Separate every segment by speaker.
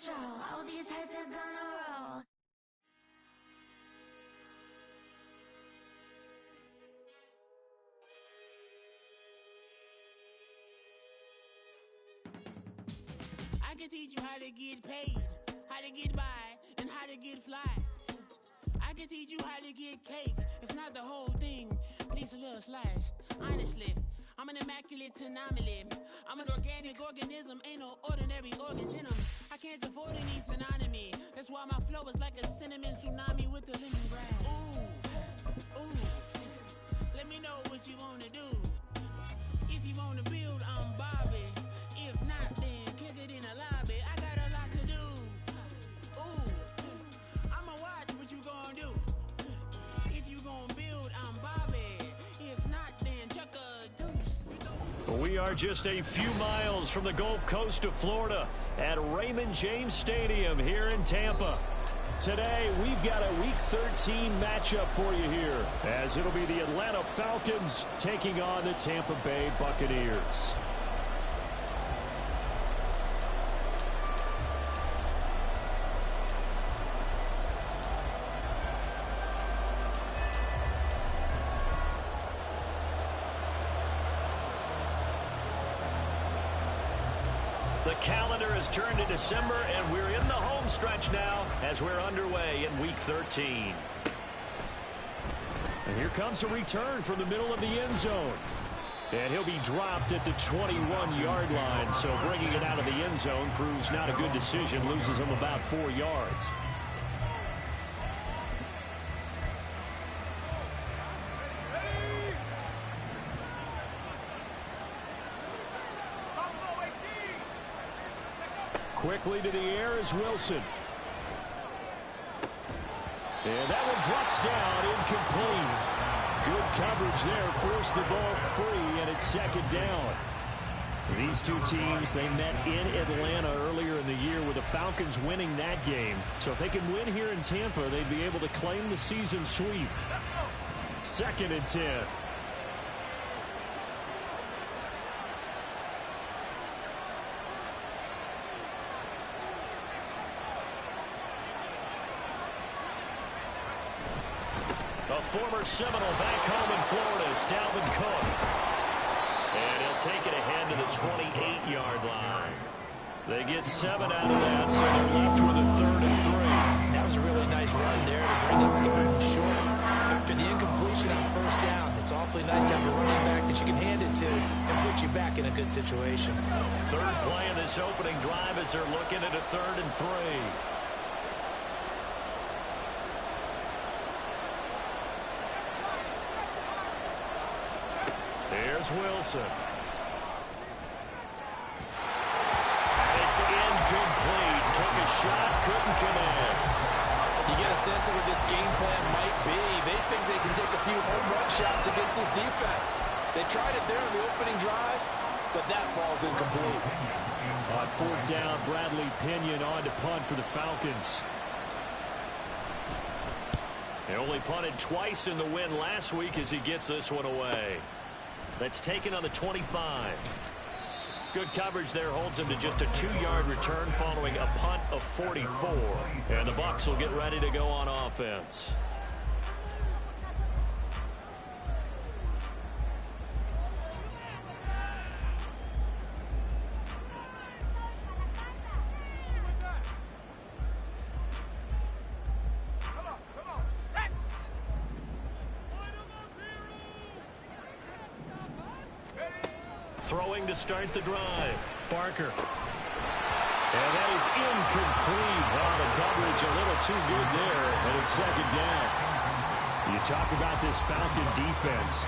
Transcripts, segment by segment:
Speaker 1: control. All these heads are gonna roll.
Speaker 2: I can teach you how to get paid, how to get by, and how to get fly. I can teach you how to get cake, if not the whole thing, at least a little slice. Honestly, I'm an immaculate anomaly. I'm an organic organism, ain't no ordinary organs in them. I can't afford any synonymy. That's why my flow is like a cinnamon tsunami with the lemongrass. Ooh, ooh. Let me know what you wanna do. If you wanna build, I'm Bobby. If not, then kick it in the lobby. I got a lot to do. Ooh, I'ma watch what you gon' do. If you gon' build, I'm Bobby. If not, then chuck a deuce.
Speaker 3: We are just a few miles from the Gulf Coast of Florida at Raymond James Stadium here in Tampa. Today, we've got a Week 13 matchup for you here, as it'll be the Atlanta Falcons taking on the Tampa Bay Buccaneers. The calendar has turned to December, and we're in the home stretch now as we're underway in Week 13. And here comes a return from the middle of the end zone. And he'll be dropped at the 21-yard line, so bringing it out of the end zone proves not a good decision, loses him about 4 yards. Quickly to the air is Wilson. And that one drops down, incomplete. Good coverage there, forced the ball free, and it's second down. These two teams, they met in Atlanta earlier in the year with the Falcons winning that game. So if they can win here in Tampa, they'd be able to claim the season sweep. 2nd and 10. A former Seminole back home in Florida, it's Dalvin Cook. And he'll take it ahead to the 28-yard line. They get 7 out of that, so they're left with a 3rd and 3.
Speaker 4: That was a really nice run there to bring up 3rd and short. After the incompletion on 1st down, it's awfully nice to have a running back that you can hand it to and put you back in a good situation.
Speaker 3: 3rd play of this opening drive as they're looking at a 3rd and 3. Here's Wilson. It's incomplete. Took a shot, couldn't connect.
Speaker 4: You get a sense of what this game plan might be. They think they can take a few home run shots against this defense. They tried it there on the opening drive, but that ball's incomplete.
Speaker 3: On 4th down, Bradley Pinion on to punt for the Falcons. They only punted twice in the win last week as he gets this one away. That's taken on the 25. Good coverage there holds him to just a 2-yard return following a punt of 44. And the Bucs will get ready to go on offense. Throwing to start the drive. Barker. And that is incomplete. Well, the coverage a little too good there, and it's 2nd down. You talk about this Falcon defense.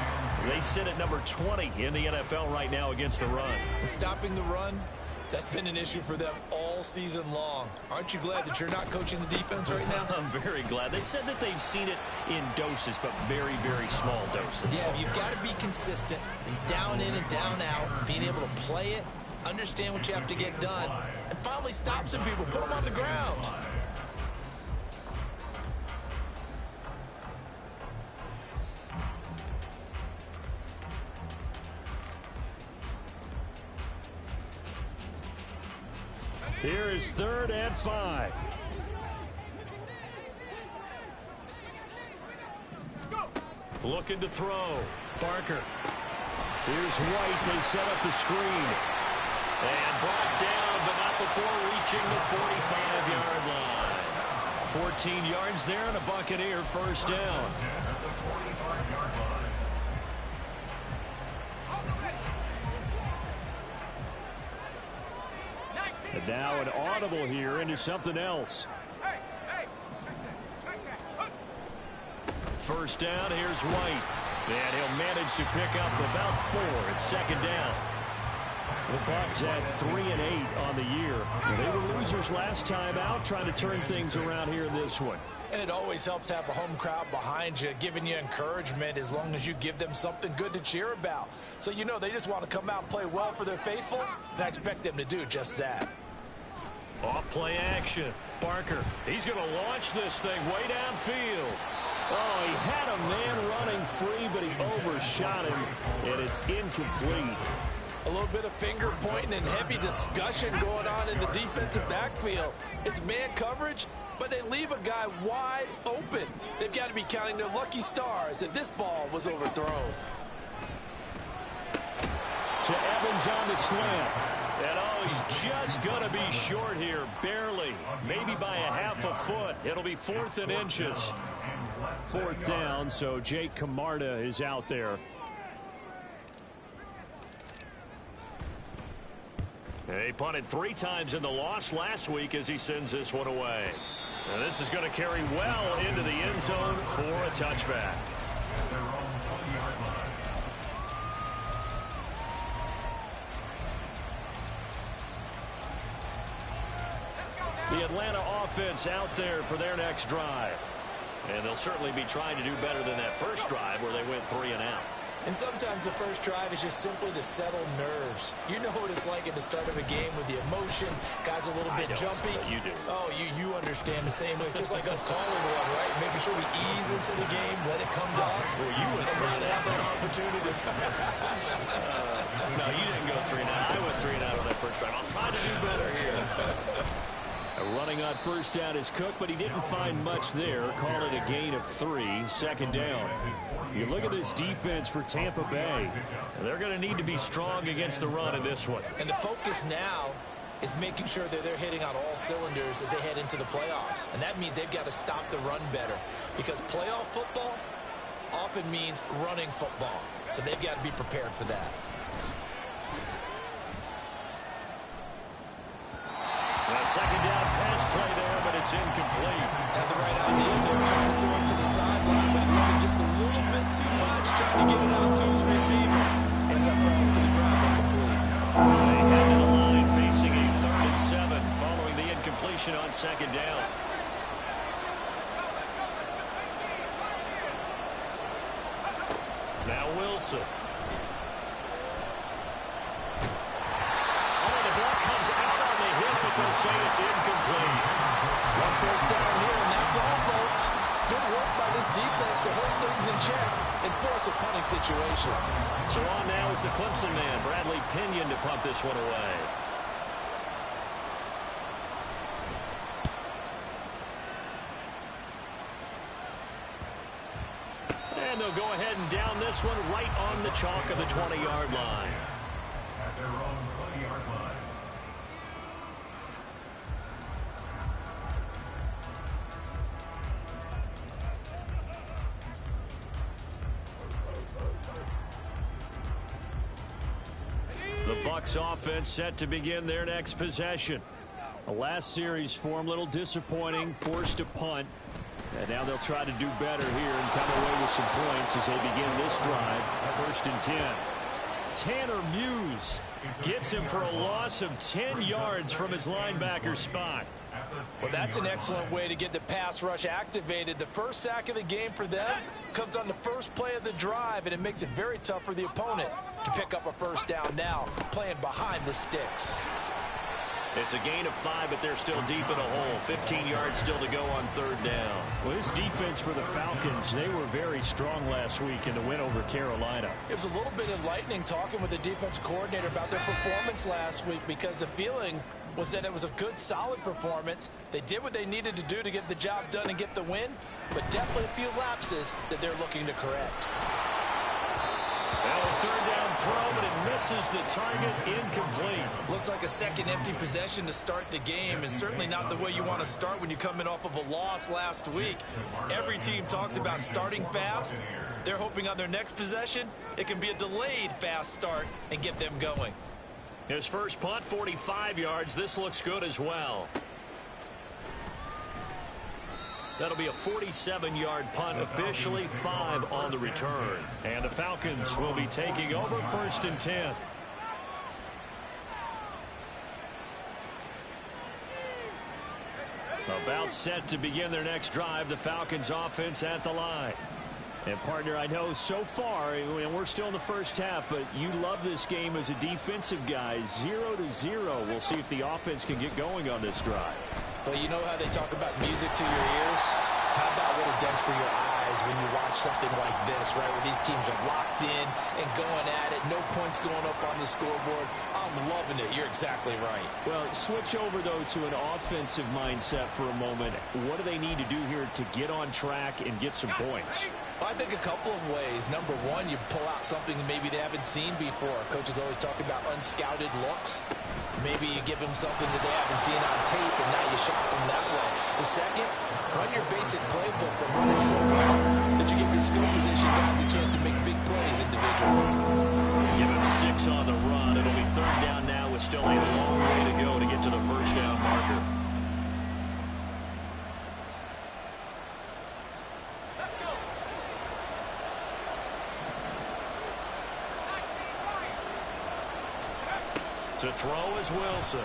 Speaker 3: They sit at number 20 in the NFL right now against the run.
Speaker 4: Stopping the run, that's been an issue for them all season long. Aren't you glad that you're not coaching the defense right now?
Speaker 3: I'm very glad. They said that they've seen it in doses, but very, very small doses.
Speaker 4: Yeah, you've got to be consistent. It's down in and down out. Being able to play it, understand what you have to get done, and finally stop some people, put them on the ground.
Speaker 3: Here is 3rd and 5. Looking to throw. Barker. Here's White. They set up the screen. And brought down, but not before reaching the 45-yard line. 14 yards there and a Buccaneer first down. And now an audible here into something else. First down, here's White. And he'll manage to pick up about 4. It's 2nd down. The Bucs at 3 and 8 on the year. They were losers last time out, trying to turn things around here in this one.
Speaker 4: And it always helps to have a home crowd behind you, giving you encouragement as long as you give them something good to cheer about. So you know they just want to come out and play well for their faithful, and I expect them to do just that.
Speaker 3: Off play action. Barker, he's going to launch this thing way downfield. Oh, he had a man running free, but he overshot him, and it's incomplete.
Speaker 4: A little bit of finger pointing and heavy discussion going on in the defensive backfield. It's man coverage, but they leave a guy wide open. They've got to be counting their lucky stars that this ball was overthrown.
Speaker 3: To Evans on the slant. And oh, he's just going to be short here, barely. Maybe by a half a foot. It'll be 4th and inches. 4th down, so Jake Camarda is out there. He punted 3 times in the loss last week as he sends this one away. And this is going to carry well into the end zone for a touchback. The Atlanta offense out there for their next drive. And they'll certainly be trying to do better than that first drive where they went 3 and out.
Speaker 4: And sometimes the first drive is just simply to settle nerves. You know what it's like at the start of a game with the emotion. Guys a little bit jumpy.
Speaker 3: You do.
Speaker 4: Oh, you understand the same way. Just like us calling one, right? Making sure we ease into the game, let it come to us.
Speaker 3: Well, you went
Speaker 4: and not have that opportunity.
Speaker 3: No, you didn't go 3 and out. I went 3 and out on that first drive. I'll try to do better here. Running on first down is Cook, but he didn't find much there. Call it a gain of 3, 2nd down. You look at this defense for Tampa Bay. They're going to need to be strong against the run in this one.
Speaker 4: And the focus now is making sure that they're hitting on all cylinders as they head into the playoffs. And that means they've got to stop the run better. Because playoff football often means running football. So they've got to be prepared for that.
Speaker 3: A 2nd down pass play there, but it's incomplete.
Speaker 4: Had the right idea there, trying to throw it to the sideline, but he wanted just a little bit too much, trying to get it out to his receiver. Ends up falling to the ground incomplete.
Speaker 3: They head to the line facing a 3rd and 7 following the incompletion on 2nd down. Now Wilson. They'll say it's incomplete.
Speaker 4: 1 first down here, and that's all, folks. Good work by this defense to hold things in check and force a punting situation.
Speaker 3: So on now is the Clemson man, Bradley Pinion, to punt this one away. And they'll go ahead and down this one right on the chalk of the 20-yard line.
Speaker 5: At their own 20-yard line.
Speaker 3: The Bucs offense set to begin their next possession. The last series form, a little disappointing, forced to punt. And now they'll try to do better here and come away with some points as they begin this drive. 1st and 10. Tanner Muse gets him for a loss of 10 yards from his linebacker spot.
Speaker 4: Well, that's an excellent way to get the pass rush activated. The first sack of the game for them comes on the first play of the drive, and it makes it very tough for the opponent to pick up a first down now, playing behind the sticks.
Speaker 3: It's a gain of 5, but they're still deep in a hole. 15 yards still to go on 3rd down. Well, this defense for the Falcons, they were very strong last week in the win over Carolina.
Speaker 4: It was a little bit enlightening talking with the defense coordinator about their performance last week, because the feeling was that it was a good, solid performance. They did what they needed to do to get the job done and get the win, but definitely a few lapses that they're looking to correct.
Speaker 3: Now a third down throw, but it misses the target, incomplete.
Speaker 4: Looks like a second empty possession to start the game, and certainly not the way you want to start when you're coming off of a loss last week. Every team talks about starting fast. They're hoping on their next possession, it can be a delayed fast start and get them going.
Speaker 3: His first punt, 45 yards. This looks good as well. That'll be a 47-yard punt, officially 5 on the return. And the Falcons will be taking over, 1st and 10. About set to begin their next drive, the Falcons offense at the line. And, partner, I know so far, and we're still in the first half, but you love this game as a defensive guy. 0-0. We'll see if the offense can get going on this drive.
Speaker 4: Well, you know how they talk about music to your ears? How about what it does for your eyes when you watch something like this, right, where these teams are locked in and going at it, no points going up on the scoreboard? I'm loving it. You're exactly right.
Speaker 3: Well, switch over, though, to an offensive mindset for a moment. What do they need to do here to get on track and get some points?
Speaker 4: I think a couple of ways. Number one, you pull out something that maybe they haven't seen before. Coaches always talk about unscouted looks. Maybe you give them something that they haven't seen on tape, and now you shock them that way. The second, run your basic playbook, but run it so well that you give your skill position guys a chance to make big plays individually.
Speaker 3: Give him 6 on the run. It'll be 3rd down now with still a long way to go to get to the 1st down marker. To throw is Wilson.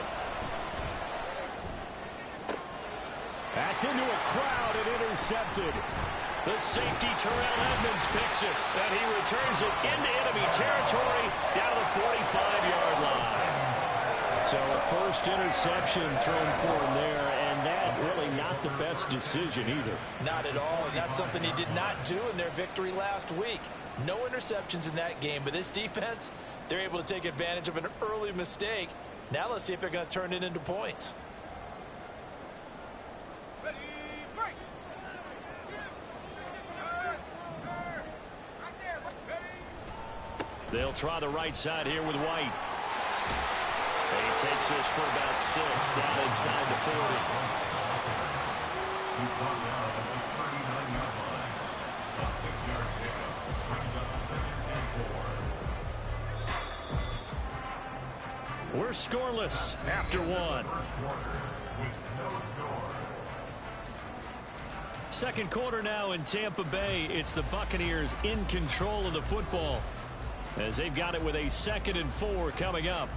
Speaker 3: That's into a crowd and intercepted. The safety, Terrell Edmonds, picks it, and he returns it into enemy territory down to the 45-yard line. So a first interception thrown for him there, and that really not the best decision either.
Speaker 4: Not at all, and that's something he did not do in their victory last week. No interceptions in that game, but this defense, they're able to take advantage of an early mistake. Now let's see if they're going to turn it into points.
Speaker 3: They'll try the right side here with White. And he takes this for about 6 down inside the 40.
Speaker 5: He's brought down at the 39-yard line. A 6-yard pickup brings up 2nd and 4.
Speaker 3: We're scoreless after 1.
Speaker 5: With no score.
Speaker 3: Second quarter now in Tampa Bay. It's the Buccaneers in control of the football, as they've got it with a 2nd and 4 coming up.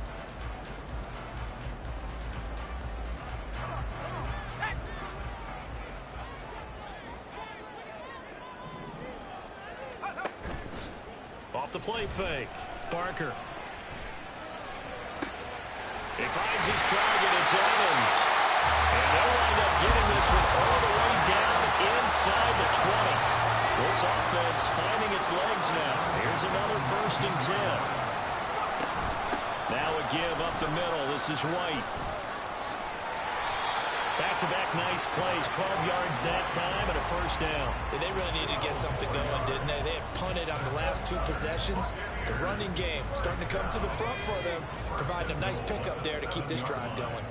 Speaker 3: Off the play fake. Barker. He finds his target. It's Evans. And they'll wind up getting this one all the way down inside the 20. This offense finding its legs now. Here's another 1st and 10. Now a give up the middle. This is White. Back-to-back nice plays. 12 yards that time and a 1st down.
Speaker 4: They really needed to get something going, didn't they? They had punted on the last 2 possessions. The running game starting to come to the front for them, providing a nice pickup there to keep this drive going.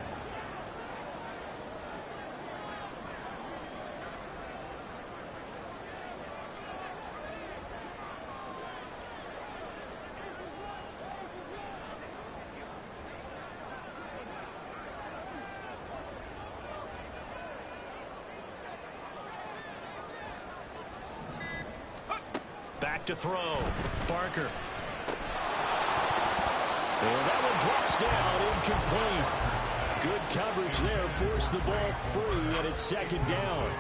Speaker 3: Back to throw. Barker. And that one drops down, incomplete. Good coverage there, forced the ball free, and it's 2nd down.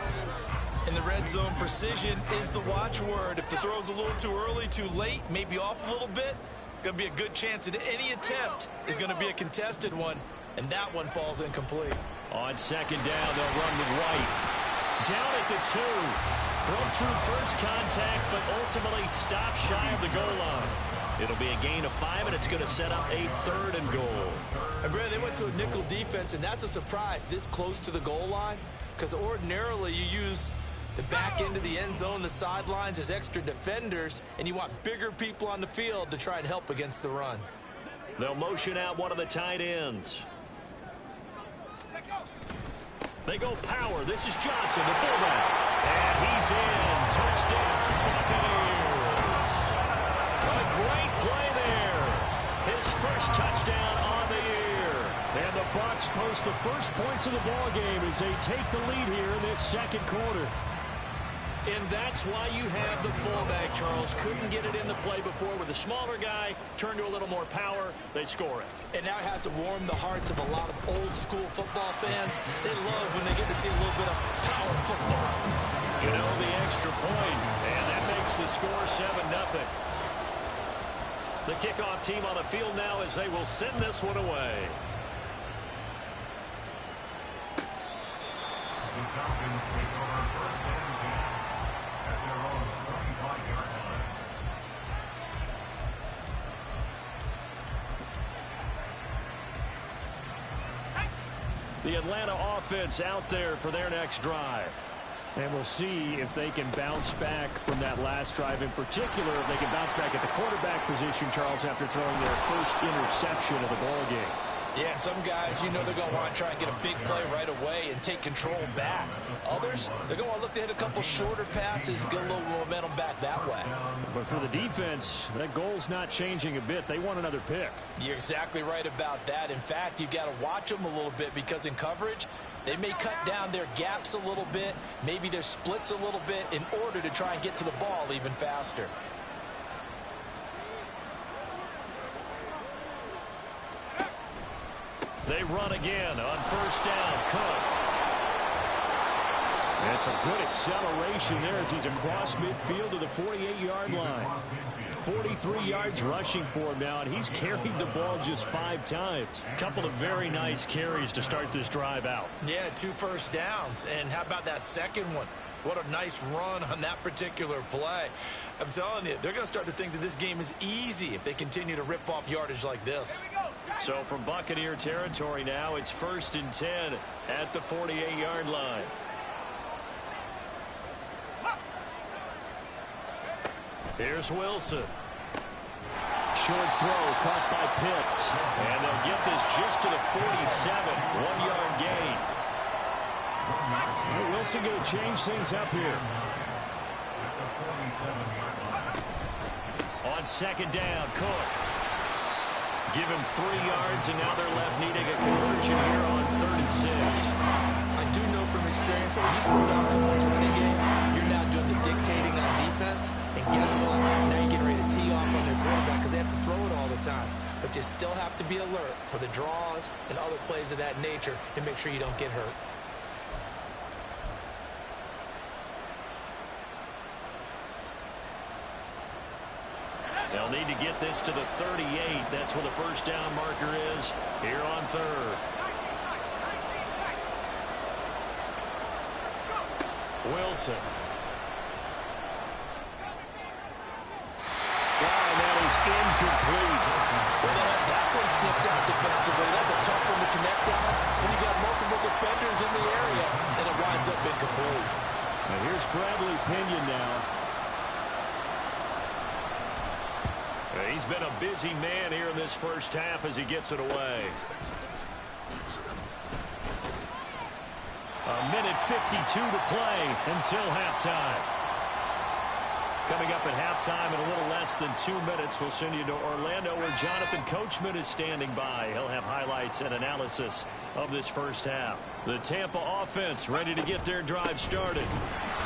Speaker 4: In the red zone, precision is the watchword. If the throw's a little too early, too late, maybe off a little bit, going to be a good chance that any attempt is going to be a contested one, and that one falls incomplete.
Speaker 3: On 2nd down, they'll run with White. Down at the 2. Broke through first contact, but ultimately stopped shy of the goal line. It'll be a gain of 5, and it's going to set up a 3rd and goal.
Speaker 4: And Brad, they went to a nickel defense, and that's a surprise this close to the goal line, because ordinarily you use the back end of the end zone, the sidelines as extra defenders, and you want bigger people on the field to try and help against the run.
Speaker 3: They'll motion out one of the tight ends. They go power. This is Johnson, the fullback. And he's in. Touchdown, Buccaneers. A great play there. His first touchdown on the year. And the Bucs post the first points of the ball game as they take the lead here in this second quarter. And that's why you have the fullback, Charles. Couldn't get it in the play before with a smaller guy. Turned to a little more power. They score it.
Speaker 4: And now it has to warm the hearts of a lot of old-school football fans. They love when they get to see a little bit of power football.
Speaker 3: You know, the extra point, and that makes the score 7-0. The kickoff team on the field now as they will send this one away.
Speaker 5: The Falcons take over first and 10 at their own 35-yard line.
Speaker 3: The Atlanta offense out there for their next drive. And we'll see if they can bounce back from that last drive. In particular, if they can bounce back at the quarterback position, Charles, after throwing their first interception of the ball game.
Speaker 4: Yeah, some guys, you know they're going to want to try and get a big play right away and take control back. Others, they're going to want to look to hit a couple shorter passes, get a little momentum back that way.
Speaker 3: But for the defense, that goal's not changing a bit. They want another pick.
Speaker 4: You're exactly right about that. In fact, you've got to watch them a little bit because in coverage, they may cut down their gaps a little bit, maybe their splits a little bit in order to try and get to the ball even faster.
Speaker 3: They run again on first down. Cook. It's a good acceleration there as he's across midfield to the 48-yard line. 43 yards rushing for him now, and he's carried the ball just 5 times. A couple of very nice carries to start this drive out.
Speaker 4: Yeah, 2 first downs. And how about that second one? What a nice run on that particular play. I'm telling you, they're going to start to think that this game is easy if they continue to rip off yardage like this.
Speaker 3: So from Buccaneer territory now, it's 1st and 10 at the 48-yard line. Here's Wilson. Short throw caught by Pitts. And they'll get this just to the 47. 1-yard gain. Wilson going to change things up here. On second down, Cook. Give him 3 yards, and now they're left needing a conversion here on 3rd and 6.
Speaker 4: I do know from experience that when you slow down someone's running game, you're now doing the dictating on defense. And guess what? Now you're getting ready to tee off on their quarterback because they have to throw it all the time. But you still have to be alert for the draws and other plays of that nature and make sure you don't get hurt.
Speaker 3: They'll need to get this to the 38. That's where the first down marker is here on 3rd. Wilson. And that is incomplete.
Speaker 4: Well, they have that one snipped out defensively. That's a tough one to connect on when you got multiple defenders in the area, and it winds up incomplete.
Speaker 3: And here's Bradley Pinion now. He's been a busy man here in this first half as he gets it away. A minute 52 to play until halftime. Coming up at halftime in a little less than 2 minutes, we'll send you to Orlando where Jonathan Coachman is standing by. He'll have highlights and analysis of this first half. The Tampa offense ready to get their drive started.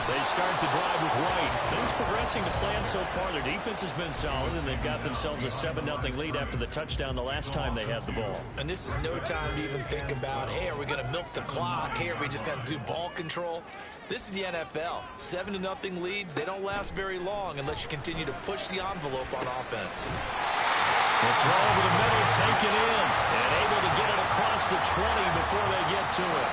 Speaker 3: They start the drive with White. Things progressing to plan so far. Their defense has been solid, and they've got themselves a 7-0 lead after the touchdown the last time they had the ball.
Speaker 4: And this is no time to even think about, hey, are we going to milk the clock? Hey, are we just going to do ball control? This is the NFL. 7-0 leads, they don't last very long unless you continue to push the envelope on offense.
Speaker 3: The throw over the middle, taken in, and able to get it across the 20 before they get to it.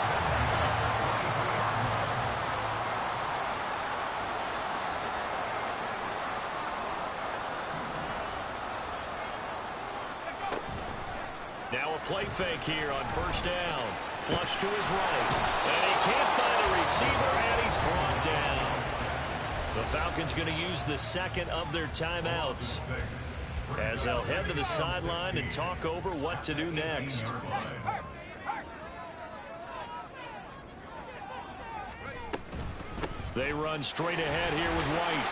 Speaker 3: Now a play fake here on first down. Flush to his right. And he can't find a receiver, and he's brought down. The Falcons going to use the second of their timeouts as they'll head to the sideline and talk over what to do next. They run straight ahead here with White.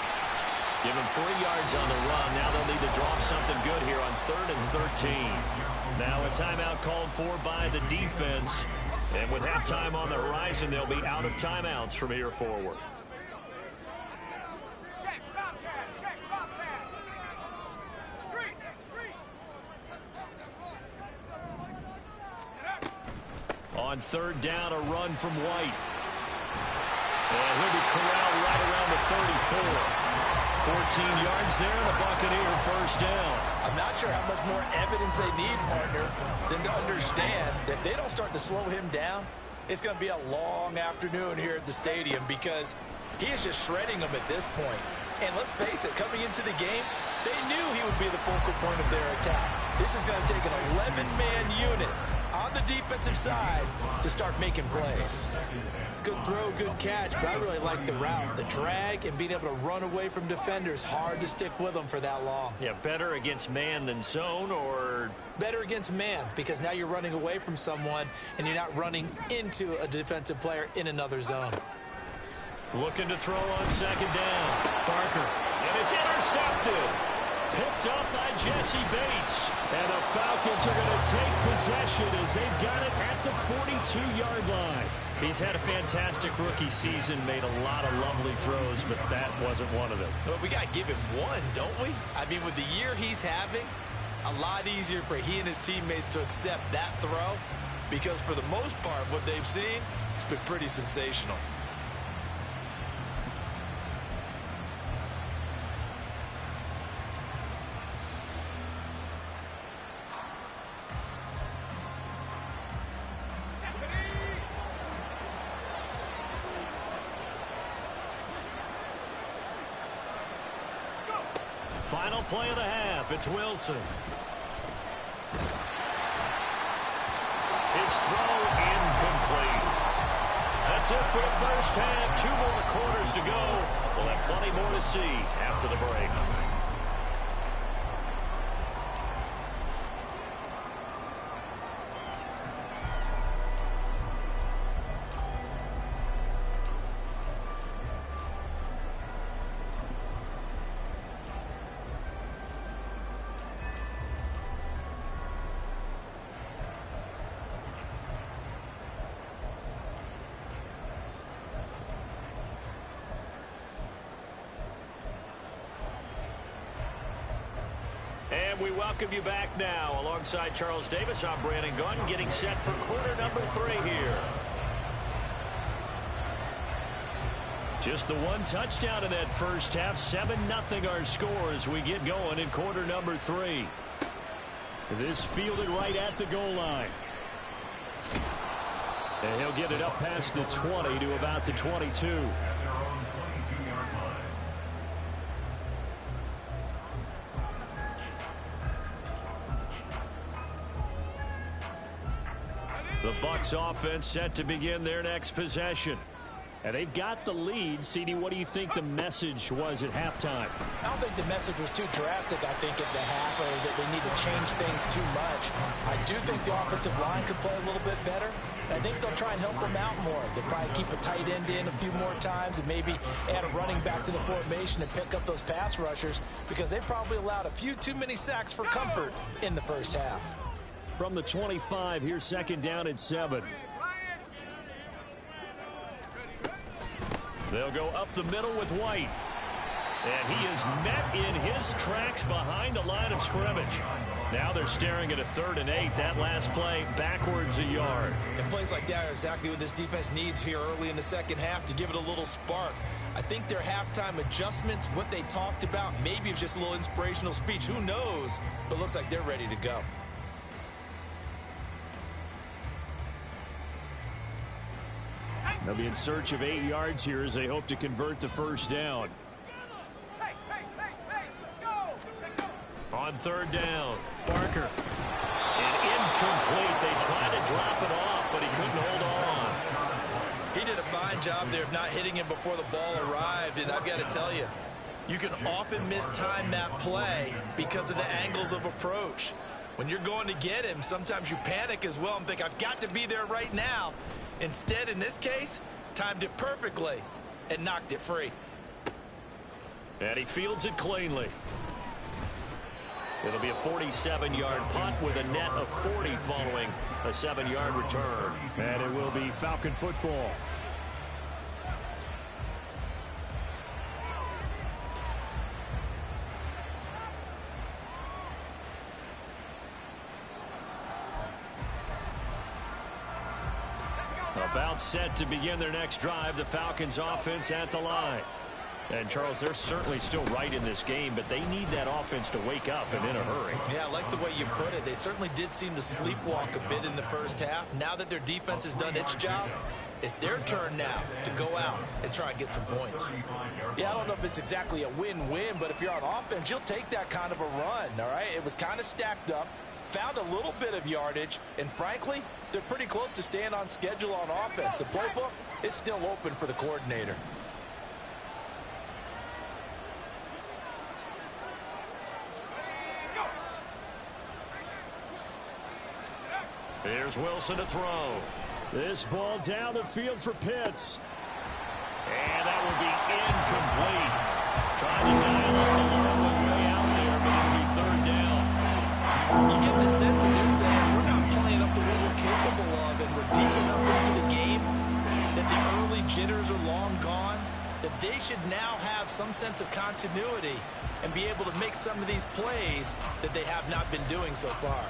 Speaker 3: Give him 3 yards on the run. Now they'll need to drop something good here on 3rd and 13. Now a timeout called for by the defense. And with halftime on the horizon, they'll be out of timeouts from here forward. On 3rd down, a run from White. And he'll be corralled right around the 34. 14 yards there, and a Buccaneer first down.
Speaker 4: I'm not sure how much more evidence they need, partner, than to understand that if they don't start to slow him down, it's going to be a long afternoon here at the stadium because he is just shredding them at this point. And let's face it, coming into the game, they knew he would be the focal point of their attack. This is going to take an 11-man unit on the defensive side to start making plays. Good throw, good catch, but I really like the route. The drag and being able to run away from defenders, hard to stick with them for that long.
Speaker 3: Yeah, better against man than zone, or?
Speaker 4: Better against man, because now you're running away from someone and you're not running into a defensive player in another zone.
Speaker 3: Looking to throw on 2nd down. Barker, and it's intercepted. Picked up by Jesse Bates. And the Falcons are going to take possession as they've got it at the 42-yard line. He's had a fantastic rookie season, made a lot of lovely throws, but that wasn't one of them.
Speaker 4: Well, we got to give him one, don't we? I mean, with the year he's having, a lot easier for he and his teammates to accept that throw because for the most part, what they've seen, it's been pretty sensational.
Speaker 3: Final play of the half. It's Wilson. His throw incomplete. That's it for the first half. 2 more quarters to go. We'll have plenty more to see after the break. We welcome you back now. Alongside Charles Davis, I'm Brandon Gunn, getting set for quarter number 3 here. Just the 1 touchdown in that first half. 7-0 our score as we get going in quarter number 3. This fielded right at the goal line. And he'll get it up past the 20 to about the 22. The Bucs offense set to begin their next possession. And they've got the lead. CD, what do you think the message was at halftime?
Speaker 4: I don't think the message was too drastic, I think, at the half, or that they need to change things too much. I do think the offensive line could play a little bit better. I think they'll try and help them out more. They'll probably keep a tight end in a few more times and maybe add a running back to the formation and pick up those pass rushers because they probably allowed a few too many sacks for comfort in the first half.
Speaker 3: From the 25, here's 2nd down and 7. They'll go up the middle with White. And he is met in his tracks behind the line of scrimmage. Now they're staring at a 3rd and 8. That last play backwards a yard.
Speaker 4: And plays like that are exactly what this defense needs here early in the second half to give it a little spark. I think their halftime adjustments, what they talked about, maybe it's just a little inspirational speech. Who knows? But looks like they're ready to go.
Speaker 3: They'll be in search of 8 yards here as they hope to convert the first down. On 3rd down, Barker. And Incomplete. They tried to drop it off, but he couldn't hold on.
Speaker 4: He did a fine job there of not hitting him before the ball arrived, and I've got to tell you, you can often mistime that play because of the angles of approach. When you're going to get him, sometimes you panic as well and think, I've got to be there right now. Instead, in this case, timed it perfectly and knocked it free.
Speaker 3: And he fields it cleanly. It'll be a 47-yard punt with a net of 40 following a 7-yard return. And it will be Falcon football. About set to begin their next drive, the Falcons offense at the line. And, Charles, they're certainly still right in this game, but they need that offense to wake up and in a hurry.
Speaker 4: Yeah, I like the way you put it. They certainly did seem to sleepwalk a bit in the first half. Now that their defense has done its job, it's their turn now to go out and try and get some points.
Speaker 6: Yeah, I don't know if it's exactly a win-win, but if you're on offense, you'll take that kind of a run, all right? It was kind of stacked up, found a little bit of yardage, and frankly, they're pretty close to staying on schedule on offense. The playbook is still open for the coordinator.
Speaker 3: Here's Wilson to throw. This ball down the field for Pitts. And that will be incomplete. Trying to dial up the long way out there, but it'll be third down.
Speaker 4: You get the sense that they're saying we're not playing up to what we're capable of, and we're deep enough into the game that the early jitters are long gone, that they should now have some sense of continuity and be able to make some of these plays that they have not been doing so far.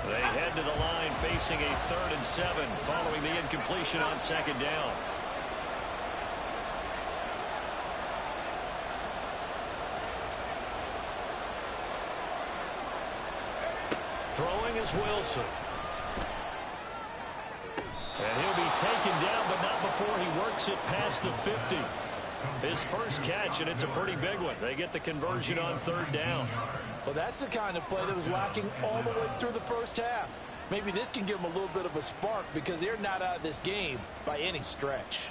Speaker 3: They head to the line facing a 3rd and 7 following the incompletion on 2nd down. Throwing is Wilson. And he'll be taken down, but not before he works it past the 50. His first catch, and it's a pretty big one. They get the conversion on 3rd down.
Speaker 6: Well, that's the kind of play that was lacking all the way through the first half. Maybe this can give them a little bit of a spark because they're not out of this game by any stretch.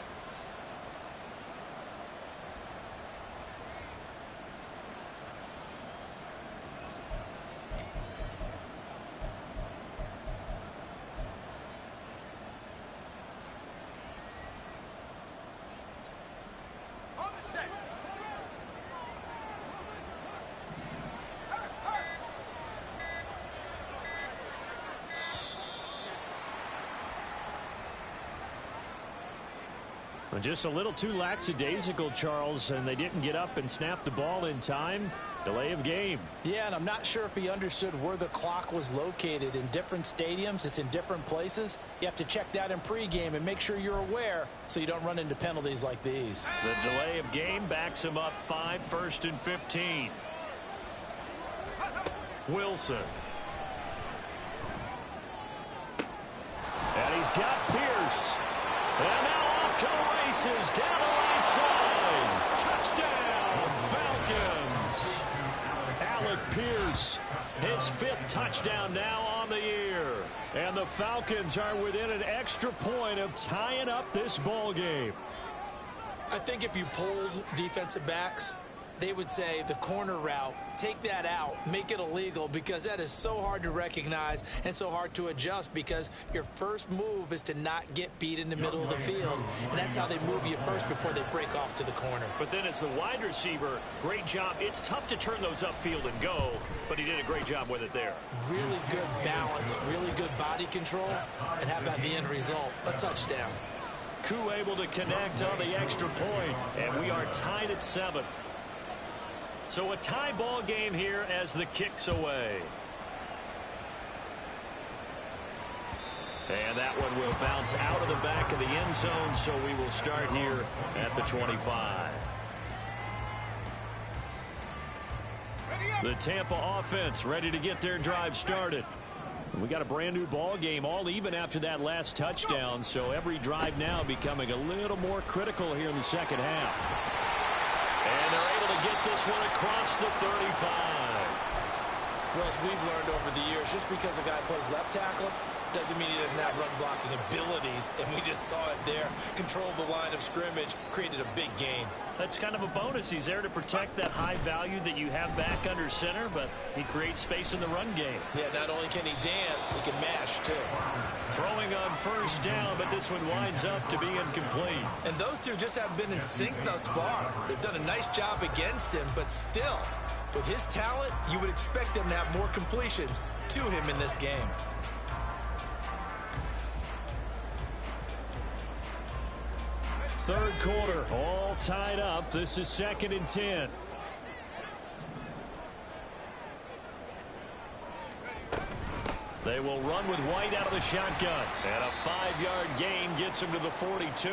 Speaker 3: Just a little too lackadaisical, Charles, and they didn't get up and snap the ball in time. Delay of game.
Speaker 6: Yeah, and I'm not sure if he understood where the clock was located. In different stadiums, it's in different places. You have to check that in pregame and make sure you're aware so you don't run into penalties like these.
Speaker 3: The delay of game backs him up 5, 1st and 15. Wilson. And he's got Pierce. And now off to the races down the right side. Touchdown, Falcons. Alec Pierce, his 5th touchdown now on the year. And the Falcons are within an extra point of tying up this ball game.
Speaker 4: I think if you polled defensive backs, they would say the corner route, take that out, make it illegal, because that is so hard to recognize and so hard to adjust because your first move is to not get beat in the middle of the field, and that's how they move you first before they break off to the corner.
Speaker 3: But then as the wide receiver, great job. It's tough to turn those upfield and go, but he did a great job with it there.
Speaker 4: Really good balance, really good body control, and how about the end result? A touchdown.
Speaker 3: Koo able to connect on the extra point, and we are tied at 7. So a tie ball game here as the kick's away. And that one will bounce out of the back of the end zone, so we will start here at the 25. The Tampa offense ready to get their drive started. We got a brand new ball game, all even after that last touchdown, so every drive now becoming a little more critical here in the second half. And they're able to get this one across the 35.
Speaker 4: Well, as we've learned over the years, just because a guy plays left tackle doesn't mean he doesn't have run blocking abilities, and we just saw it there. Controlled the line of scrimmage, created a big gain.
Speaker 3: That's kind of a bonus. He's there to protect that high value that you have back under center, but he creates space in the run game.
Speaker 4: Yeah, not only can he dance, he can mash, too.
Speaker 3: Throwing on first down, but this one winds up to be incomplete.
Speaker 4: And those two just haven't been in sync thus far. They've done a nice job against him, but still, with his talent, you would expect them to have more completions to him in this game.
Speaker 3: Third quarter, all tied up. This is 2nd and 10. They will run with White out of the shotgun. And a 5-yard gain gets him to the 42.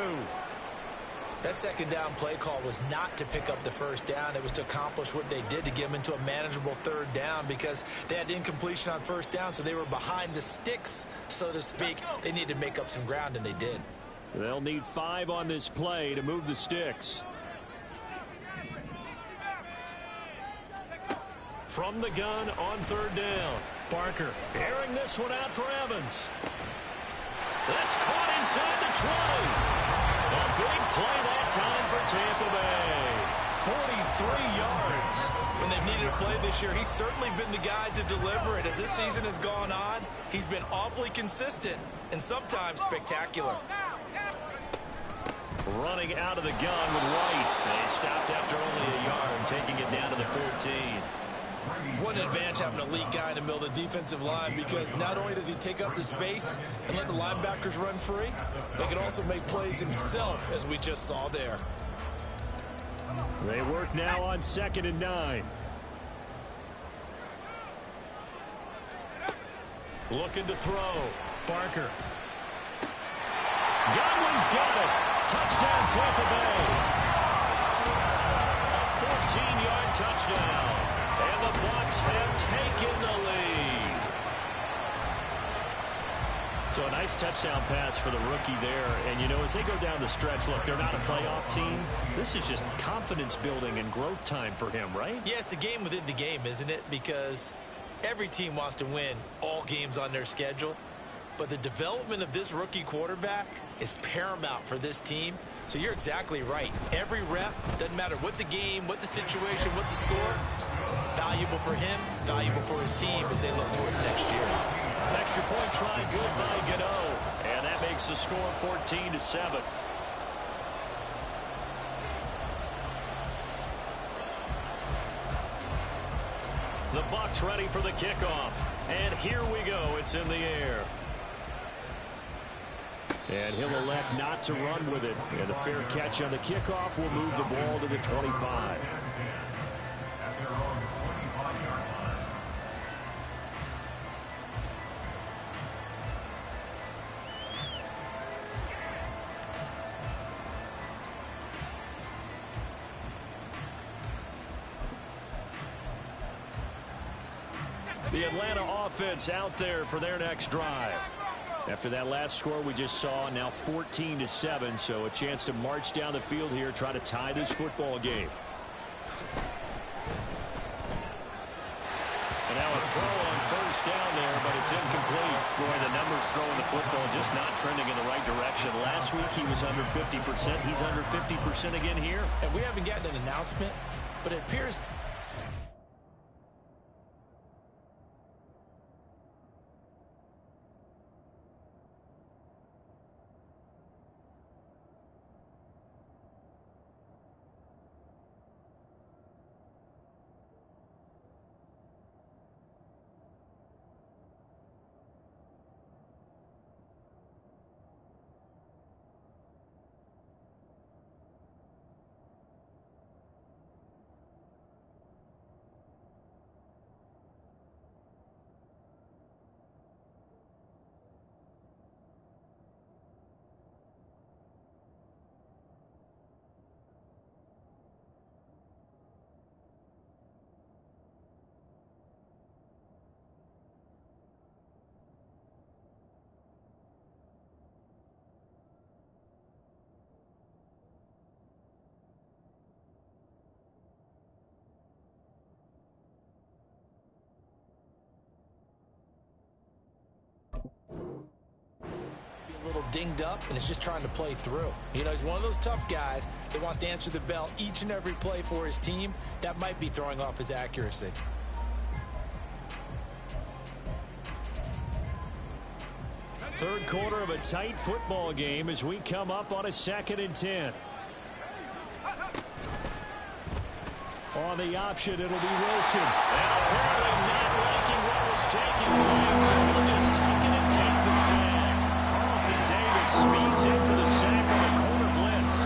Speaker 4: That second down play call was not to pick up the first down. It was to accomplish what they did to get them into a manageable third down because they had incompletion on first down, so they were behind the sticks, so to speak. They needed to make up some ground, and they did.
Speaker 3: They'll need 5 on this play to move the sticks. From the gun on third down. Barker airing this one out for Evans. That's caught inside the 20. A big play that time for Tampa Bay. 43 yards.
Speaker 4: When they've needed a play this year, he's certainly been the guy to deliver it. As this season has gone on, he's been awfully consistent and sometimes spectacular.
Speaker 3: Running out of the gun with White. They stopped after only a yard, taking it down to the 14.
Speaker 4: What an advantage having an elite guy in the middle of the defensive line, because not only does he take up the space and let the linebackers run free, but he can also make plays himself, as we just saw there.
Speaker 3: They work now on 2nd and 9. Looking to throw. Barker. Godwin's got it. Touchdown, Tampa Bay. A 14-yard touchdown. And the Bucs have taken the lead. So a nice touchdown pass for the rookie there. And, you know, as they go down the stretch, look, they're not a playoff team. This is just confidence building and growth time for him, right?
Speaker 4: Yeah, it's a game within the game, isn't it? Because every team wants to win all games on their schedule. But the development of this rookie quarterback is paramount for this team. So you're exactly right. Every rep, doesn't matter what the game, what the situation, what the score, valuable for him, valuable for his team as they look towards next year.
Speaker 3: Extra point try good by Gano. And that makes the score 14-7. The Bucs ready for the kickoff. And here we go. It's in the air. And he'll elect not to run with it. And a fair catch on the kickoff will move the ball to the 25. The Atlanta offense out there for their next drive. After that last score we just saw, now 14-7, so a chance to march down the field here, try to tie this football game. And now a throw on first down there, but it's incomplete. Boy, the numbers throwing the football just not trending in the right direction. Last week he was under 50%. He's under 50% again here.
Speaker 4: And we haven't gotten an announcement, but it appears dinged up and is just trying to play through. You know, he's one of those tough guys that wants to answer the bell each and every play for his team. That might be throwing off his accuracy.
Speaker 3: Third quarter of a tight football game as we come up on a 2nd and 10. On the option, it'll be Wilson. And apparently not liking what was taking place, so he'll just tuck it and take the sack. Carlton Davis speeds in for the sack on the corner blitz.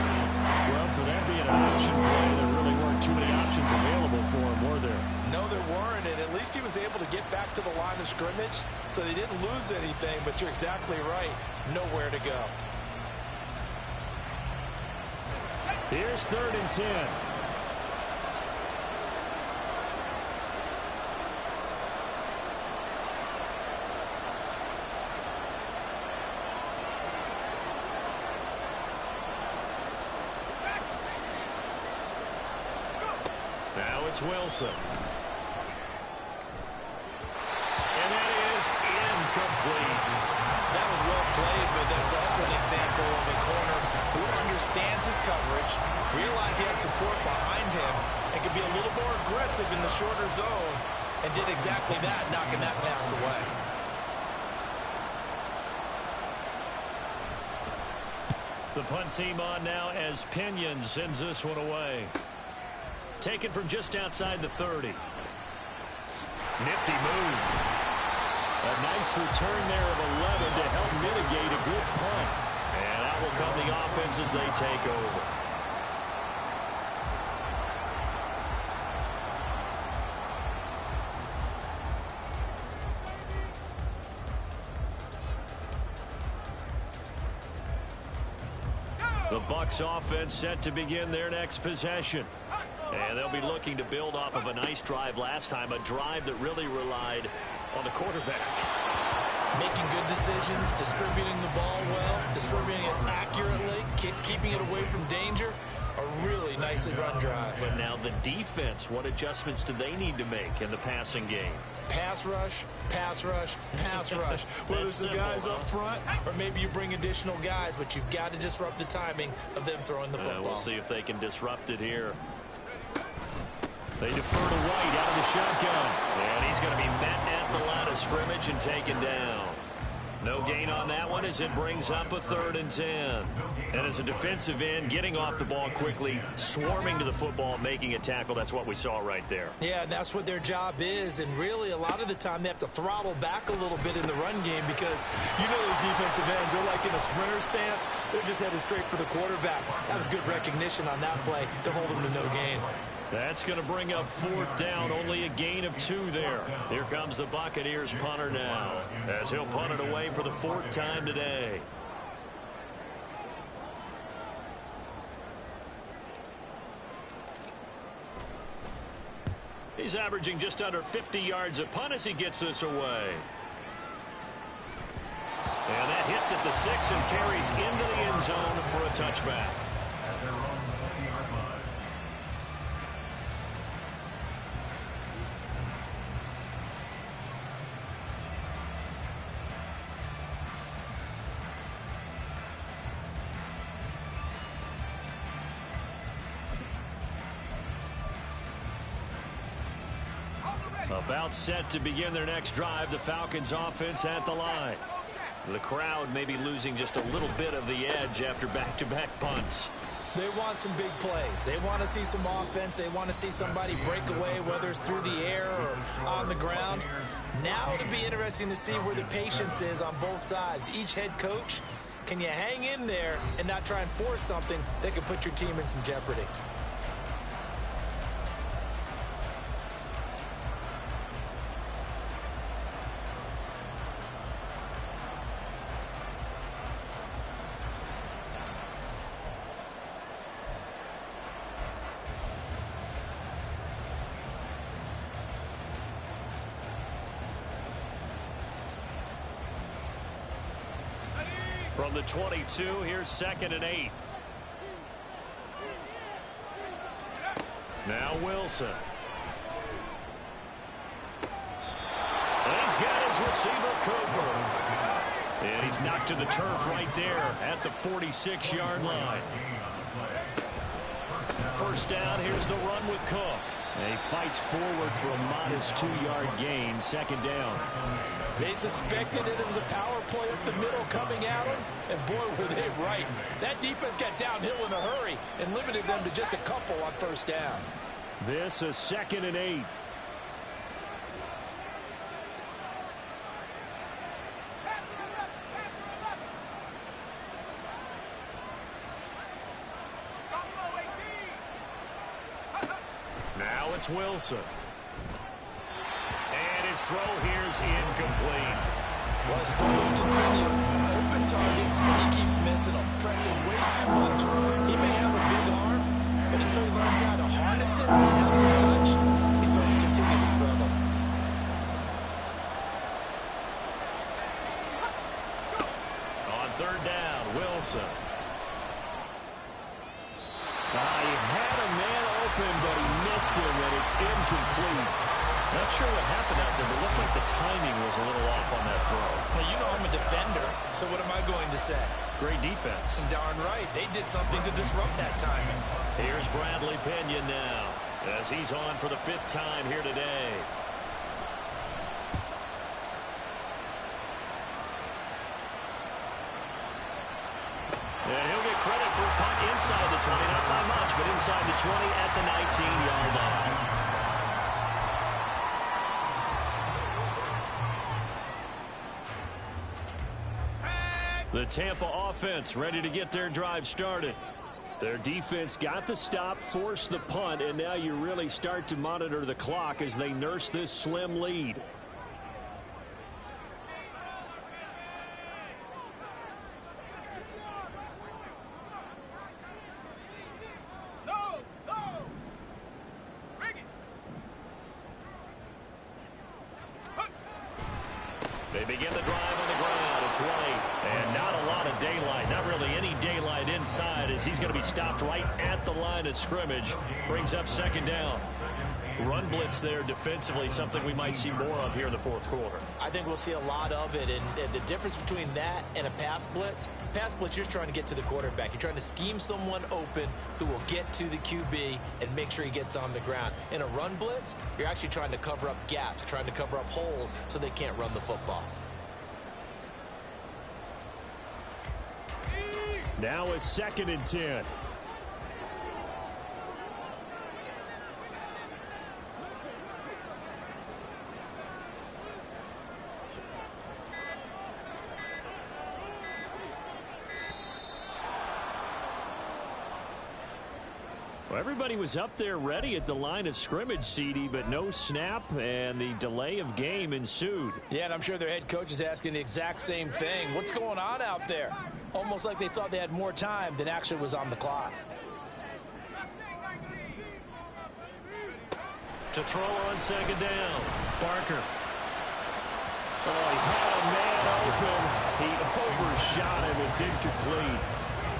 Speaker 3: Well, for that being an option play, there really weren't too many options available for him, were there?
Speaker 6: No, there weren't, and at least he was able to get back to the line of scrimmage, so they didn't lose anything, but you're exactly right. Nowhere to go.
Speaker 3: Here's 3rd and 10. Now it's Wilson. And that is incomplete.
Speaker 4: That was well played, but that's also an example of a corner who understands his coverage, realized he had support behind him, and could be a little more aggressive in the shorter zone, and did exactly that, knocking that pass away.
Speaker 3: The punt team on now as Pinion sends this one away. Taken from just outside the 30. Nifty move. A nice return there of 11 to help mitigate a good punt. And out will come the offense as they take over. The Bucs offense set to begin their next possession. And they'll be looking to build off of a nice drive last time, a drive that really relied on the quarterback.
Speaker 4: Making good decisions, distributing the ball well, distributing it accurately, keeping it away from danger. A really nicely run drive.
Speaker 3: But now the defense, what adjustments do they need to make in the passing game?
Speaker 4: Pass rush, pass rush, pass rush. Whether it's the guys up front or maybe you bring additional guys, but you've got to disrupt the timing of them throwing the football.
Speaker 3: We'll see if they can disrupt it here. They defer to White out of the shotgun. And he's going to be met at the line of scrimmage and taken down. No gain on that one as it brings up a 3rd and 10. And as a defensive end, getting off the ball quickly, swarming to the football, making a tackle, that's what we saw right there.
Speaker 4: Yeah, that's what their job is. And really, a lot of the time, they have to throttle back a little bit in the run game because you know those defensive ends are like in a sprinter stance. They're just headed straight for the quarterback. That was good recognition on that play to hold them to no gain.
Speaker 3: That's going to bring up 4th down, only a gain of 2 there. Here comes the Buccaneers punter now, as he'll punt it away for the 4th time today. He's averaging just under 50 yards a punt as he gets this away. And that hits at the 6 and carries into the end zone for a touchback.
Speaker 5: At their own 20-yard line.
Speaker 3: About set to begin their next drive, the Falcons offense at the line. The crowd may be losing just a little bit of the edge after back-to-back punts.
Speaker 4: They want some big plays. They want to see some offense. They want to see somebody break away, whether it's through the air or on the ground. Now it'll be interesting to see where the patience is on both sides. Each head coach, can you hang in there and not try and force something that could put your team in some jeopardy?
Speaker 3: From the 22, here's 2nd and 8. Now Wilson. And he's got his receiver Cooper. And he's knocked to the turf right there at the 46-yard line. First down, here's the run with Cook. And he fights forward for a modest 2-yard gain, second down.
Speaker 6: They suspected it was a power play up the middle coming at them, and boy, were they right. That defense got downhill in a hurry and limited them to just a couple on first down.
Speaker 3: This is 2nd and 8. Now it's Wilson. And his throw here's incomplete.
Speaker 6: Well, struggles continue. Open targets, and he keeps missing them, pressing way too much. He may have a big arm, but until he learns how to harness it and have some touch, he's going to continue to struggle.
Speaker 3: On third down, Wilson. He had a man open, but he missed him, and it's incomplete. Not sure what happened out there, but it looked like the timing was a little off on that throw.
Speaker 6: Well, you know I'm a defender, so what am I going to say?
Speaker 3: Great defense.
Speaker 6: Darn right. They did something to disrupt that timing.
Speaker 3: Here's Bradley Pinion now, as he's on for the 5th time here today. And he'll get credit for a punt inside the 20, not by much, but inside the 20 at the 19-yard line. The Tampa offense ready to get their drive started. Their defense got the stop, forced the punt, and now you really start to monitor the clock as they nurse this slim lead. They begin the drive on the ground. It's White, and not a lot of daylight. Not really any daylight inside as he's going to be stopped right at the line of scrimmage. Brings up second down. Run blitz there defensively, something we might see more of here in the 4th quarter.
Speaker 6: I think we'll see a lot of it, and the difference between that and a pass blitz, you're just trying to get to the quarterback. You're trying to scheme someone open who will get to the QB and make sure he gets on the ground. In a run blitz, you're actually trying to cover up gaps, trying to cover up holes so they can't run the football.
Speaker 3: Now it's 2nd and 10. Well, everybody was up there ready at the line of scrimmage, CD, but no snap, and the delay of game ensued.
Speaker 6: Yeah, and I'm sure their head coach is asking the exact same thing. What's going on out there? Almost like they thought they had more time than actually was on the clock.
Speaker 3: To throw on second down, Barker. Oh, he had a man open. He overshot him. It's incomplete.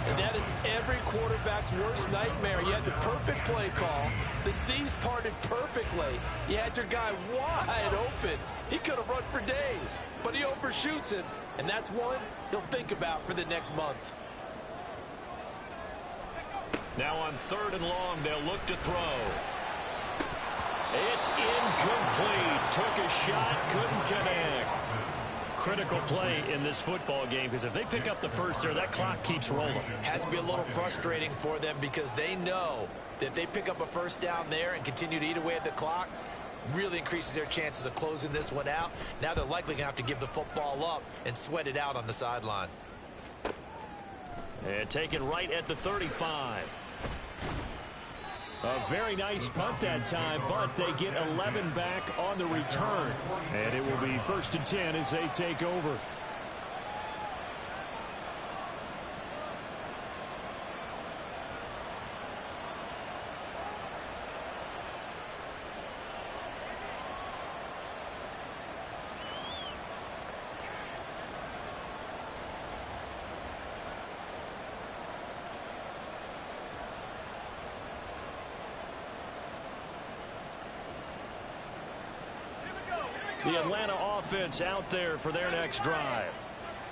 Speaker 6: And that is every quarterback's worst nightmare. You had the perfect play call. The C's parted perfectly. You had your guy wide open. He could have run for days, but he overshoots it. And that's one they'll think about for the next month.
Speaker 3: Now on 3rd and long, they'll look to throw. It's incomplete. Took a shot, couldn't connect. Critical play in this football game, because if they pick up the first there, that clock keeps rolling.
Speaker 6: Has to be a little frustrating for them because they know that if they pick up a first down there and continue to eat away at the clock, really increases their chances of closing this one out. Now they're likely going to have to give the football up and sweat it out on the sideline.
Speaker 3: And taken right at the 35. A very nice punt that time, but they get 11 back on the return. And it will be 1st and 10 as they take over. The Atlanta offense out there for their next drive.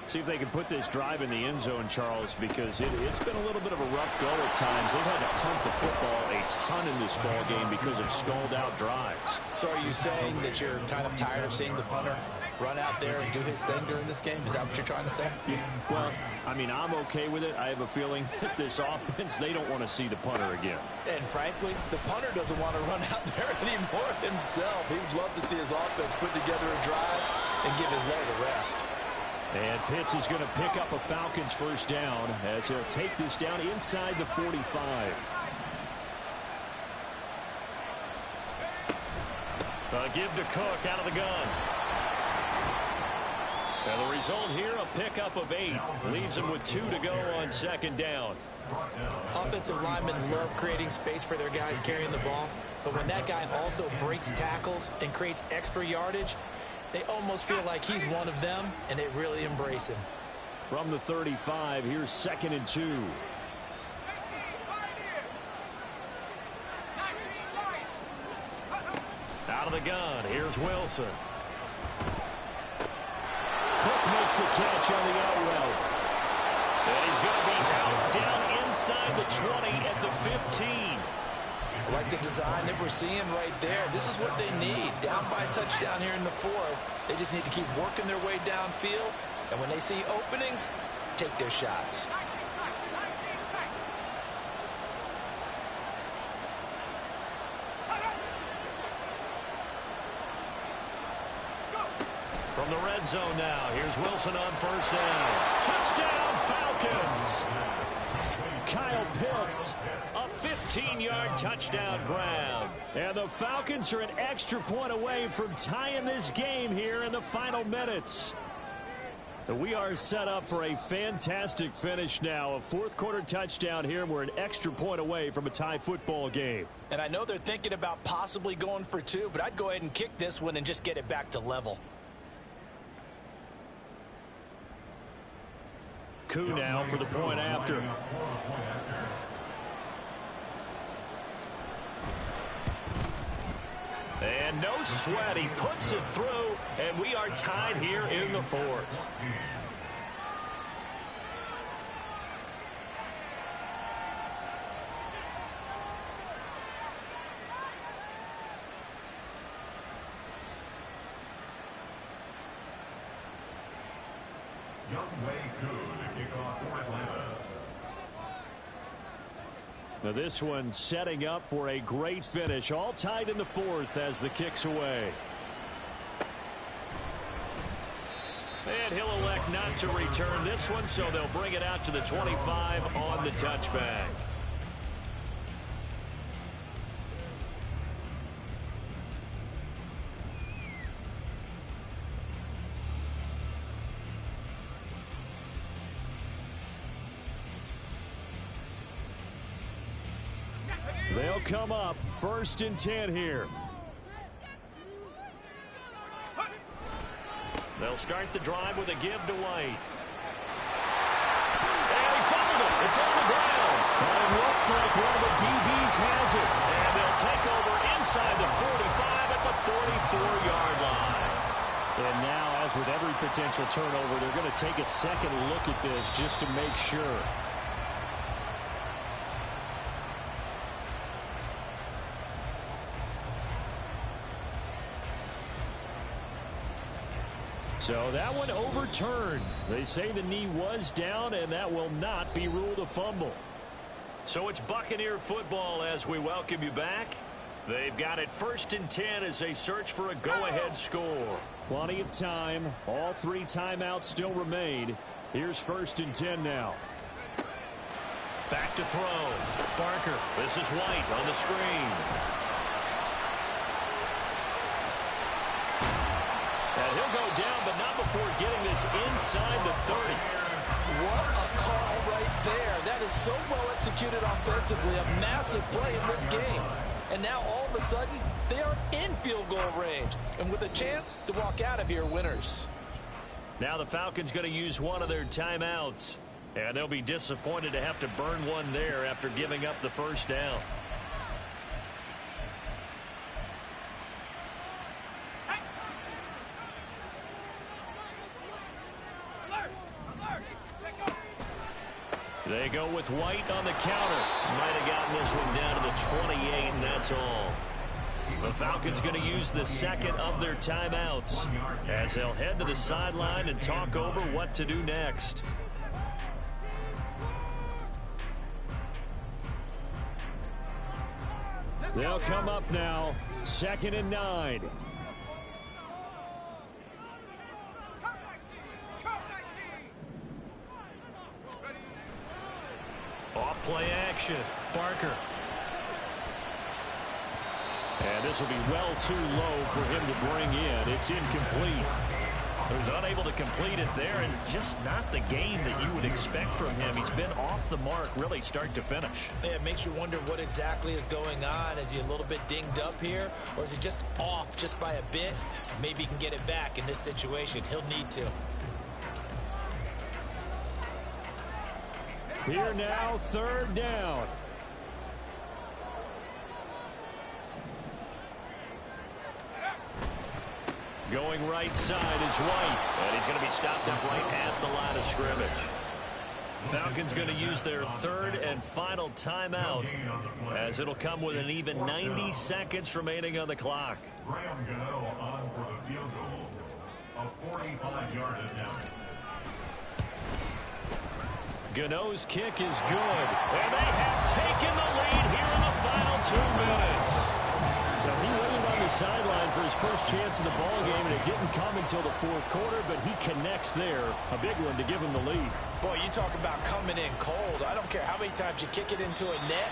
Speaker 3: See if they can put this drive in the end zone, Charles, because it's been a little bit of a rough go at times. They've had to punt the football a ton in this ball game because of stalled-out drives.
Speaker 6: So are you saying that you're kind of tired of seeing the punter run out there and do his thing during this game? Is that what you're trying to say?
Speaker 3: Yeah. Well, I mean, I'm okay with it. I have a feeling that this offense, they don't want to see the punter again.
Speaker 6: And frankly, the punter doesn't want to run out there anymore himself. He would love to see his offense put together a drive and give his leg a rest.
Speaker 3: And Pitts is going to pick up a Falcons first down as he'll take this down inside the 45. Give to Cook out of the gun. And the result here, a pickup of 8. Leaves him with 2 to go on second down.
Speaker 6: Offensive linemen love creating space for their guys carrying the ball. But when that guy also breaks tackles and creates extra yardage, they almost feel like he's one of them, and they really embrace him.
Speaker 3: From the 35, here's 2nd and 2. Out of the gun, here's Wilson. Cook makes the catch on the out route. And he's going to be out down inside the 20 at the 15.
Speaker 6: Like the design that we're seeing right there. This is what they need. Down by a touchdown here in the 4th. They just need to keep working their way downfield. And when they see openings, take their shots.
Speaker 3: From the red zone now, here's Wilson on first down. Touchdown, Falcons! Kyle Pitts, a 15-yard touchdown grab. And the Falcons are an extra point away from tying this game here in the final minutes. We are set up for a fantastic finish now. A fourth-quarter touchdown here. We're an extra point away from a tie football game.
Speaker 6: And I know they're thinking about possibly going for 2, but I'd go ahead and kick this one and just get it back to level.
Speaker 3: Coup now for the point after. And no sweat. He puts it through, and we are tied here in the 4th. Now this one setting up for a great finish. All tied in the 4th as the kick's away. And he'll elect not to return this one, so they'll bring it out to the 25 on the touchback. They'll come up 1st and 10 here. They'll start the drive with a give to White. And he fumbled it. It's on the ground. And it looks like one of the DBs has it. And they'll take over inside the 45 at the 44-yard line. And now, as with every potential turnover, they're going to take a second look at this just to make sure. So that one overturned. They say the knee was down, and that will not be ruled a fumble. So it's Buccaneer football as we welcome you back. They've got it 1st and 10 as they search for a go-ahead score. Plenty of time. All 3 timeouts still remain. Here's 1st and 10 now. Back to throw. Barker. This is White on the screen. And he'll go down, but not before getting this inside the 30.
Speaker 6: What a call right there. That is so well executed offensively. A massive play in this game. And now all of a sudden, they are in field goal range. And with a chance to walk out of here winners.
Speaker 3: Now the Falcons going to use one of their timeouts. And they'll be disappointed to have to burn one there after giving up the first down. go with White on the counter. Might have gotten this one down to the 28, and that's all. The Falcons going to use the second of their timeouts as they'll head to the sideline and talk over what to do next. They'll come up now, 2nd and 9. Off play action, Barker. And this will be well too low for him to bring in. It's incomplete. He was unable to complete it there, and just not the game that you would expect from him. He's been off the mark really start to finish.
Speaker 4: Yeah, it makes you wonder what exactly is going on. Is he a little bit dinged up here, or is he just off just by a bit? Maybe he can get it back in this situation. He'll need to.
Speaker 3: Here now, 3rd down. Going right side is White, and he's going to be stopped up right at the line of scrimmage. Falcons going to use their 3rd and final timeout, as it'll come with an even 90 seconds remaining on the clock.
Speaker 5: Graham Gano on for the field goal. A 45-yard attempt.
Speaker 3: Gano's kick is good, and they have taken the lead here in the final 2 minutes. So he waited on the sideline for his first chance in the ball game, and it didn't come until the 4th quarter, but he connects there. A big one to give him the lead.
Speaker 4: Boy, you talk about coming in cold. I don't care how many times you kick it into a net.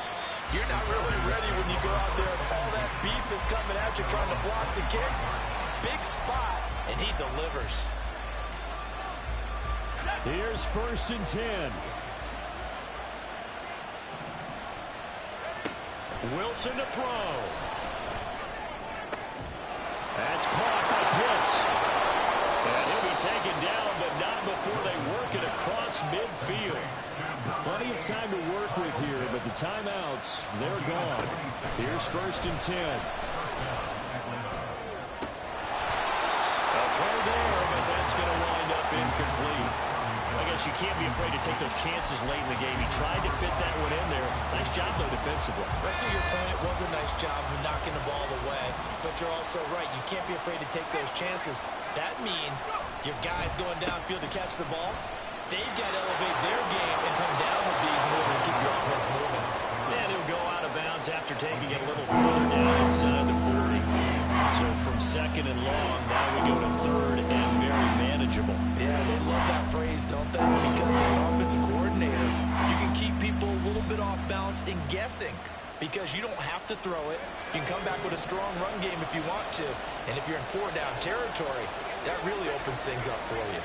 Speaker 4: You're not really ready when you go out there and all that beef is coming at you trying to block the kick. Big spot, and he delivers.
Speaker 3: Here's 1st and 10. Wilson to throw. That's caught by Pitts. And he'll be taken down, but not before they work it across midfield. Plenty of time to work with here, but the timeouts, they're gone. Here's 1st and 10. A throw there, but that's going to wind up incomplete. I guess you can't be afraid to take those chances late in the game. He tried to fit that one in there. Nice job, though, defensively.
Speaker 4: Right to your point, it was a nice job of knocking the ball away. But you're also right. You can't be afraid to take those chances. That means your guys going downfield to catch the ball, they've got to elevate their game and come down with these in order to keep your offense moving.
Speaker 3: And he'll go out of bounds after taking it a little further down inside the 40. So from 2nd and long, now we go to 3rd and very manageable.
Speaker 4: Yeah, they love that phrase, don't they? Because as an offensive coordinator, you can keep people a little bit off balance and guessing because you don't have to throw it. You can come back with a strong run game if you want to. And if you're in 4-down territory, that really opens things up for you.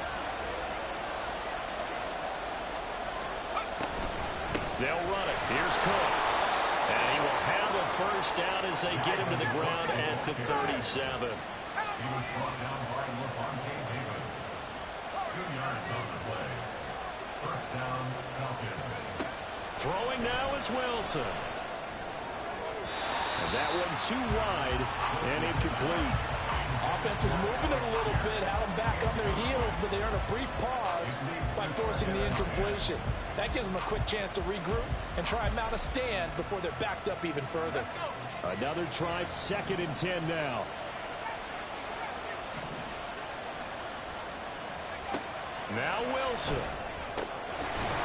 Speaker 3: They'll run it. Here's Cook. And he will have a 1st down as they get him to the ground at the 37.
Speaker 5: He was brought down by Levante Davis. 2 yards on the play. 1st down, Falcons.
Speaker 3: Throwing now is Wilson. And that one too wide and incomplete.
Speaker 7: Offense was moving it a little bit, had them back on their heels, but they earn a brief pause by forcing the incompletion. That gives them a quick chance to regroup and try and mount a stand before they're backed up even further.
Speaker 3: Another try, 2nd and 10 now. Now Wilson.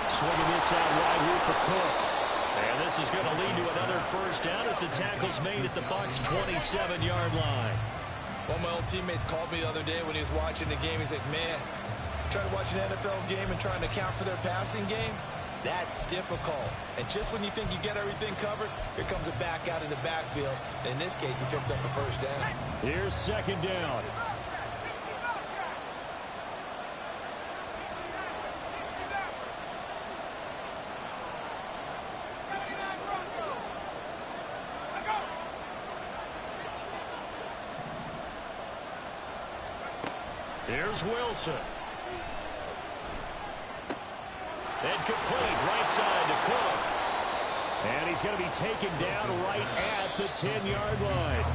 Speaker 3: Swinging this out wide here for Cook. And this is going to lead to another 1st down as the tackle's made at the Bucs' 27-yard line.
Speaker 4: One of my old teammates called me the other day when he was watching the game. He's like, man, trying to watch an NFL game and trying to account for their passing game, that's difficult. And just when you think you get everything covered, here comes a back out of the backfield. And in this case, he picks up a 1st down.
Speaker 3: Here's 2nd down. Here's Wilson. And complete right side to Cook. And he's going to be taken down right at the 10-yard line.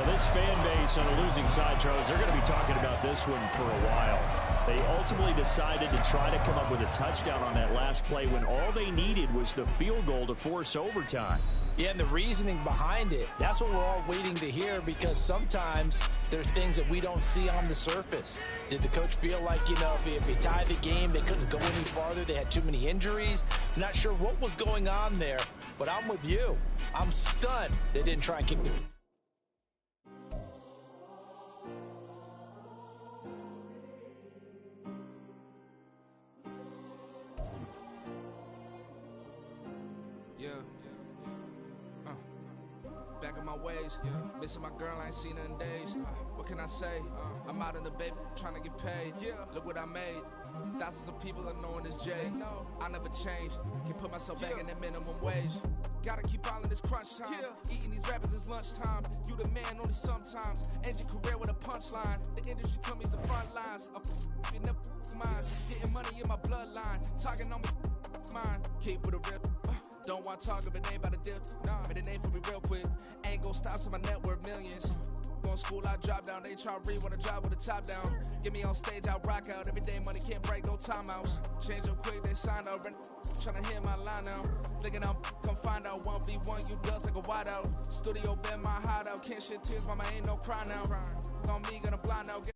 Speaker 3: Well, this fan base on a losing side, Charles, they're going to be talking about this one for a while. They ultimately decided to try to come up with a touchdown on that last play when all they needed was the field goal to force overtime.
Speaker 7: Yeah, and the reasoning behind it, that's what we're all waiting to hear, because sometimes there's things that we don't see on the surface. Did the coach feel like, if they tied the game, they couldn't go any farther, they had too many injuries? Not sure what was going on there, but I'm with you. I'm stunned they didn't try and kick the...
Speaker 8: Back in my ways, missing my girl, I ain't seen her in days. What can I say? I'm out in the baby, trying to get paid. Look what I made. Thousands of people are knowing this Jay. I never change. Can put myself back in that minimum wage. Gotta keep all in this crunch time. Eating these rappers is lunchtime. You the man only sometimes. End your career with a punchline. The industry told me it's the front lines. You never mine. Getting money in my bloodline. Talking on me mine. Keep with a rip. Don't want to talk if it ain't about a dip. Made a name for me real quick. Ain't gon' stop till my net worth millions. Going to school, I drop down. They try to read when I drive with the top down. Get me on stage, I rock out. Every day money can't break, no timeouts. Change up quick, they signed up. Tryna hear my line now. Thinking I'm come find out 1v1, you dust like a wideout. Studio been my hideout. Can't shed tears, mama ain't no cry now. On me, gonna blind out.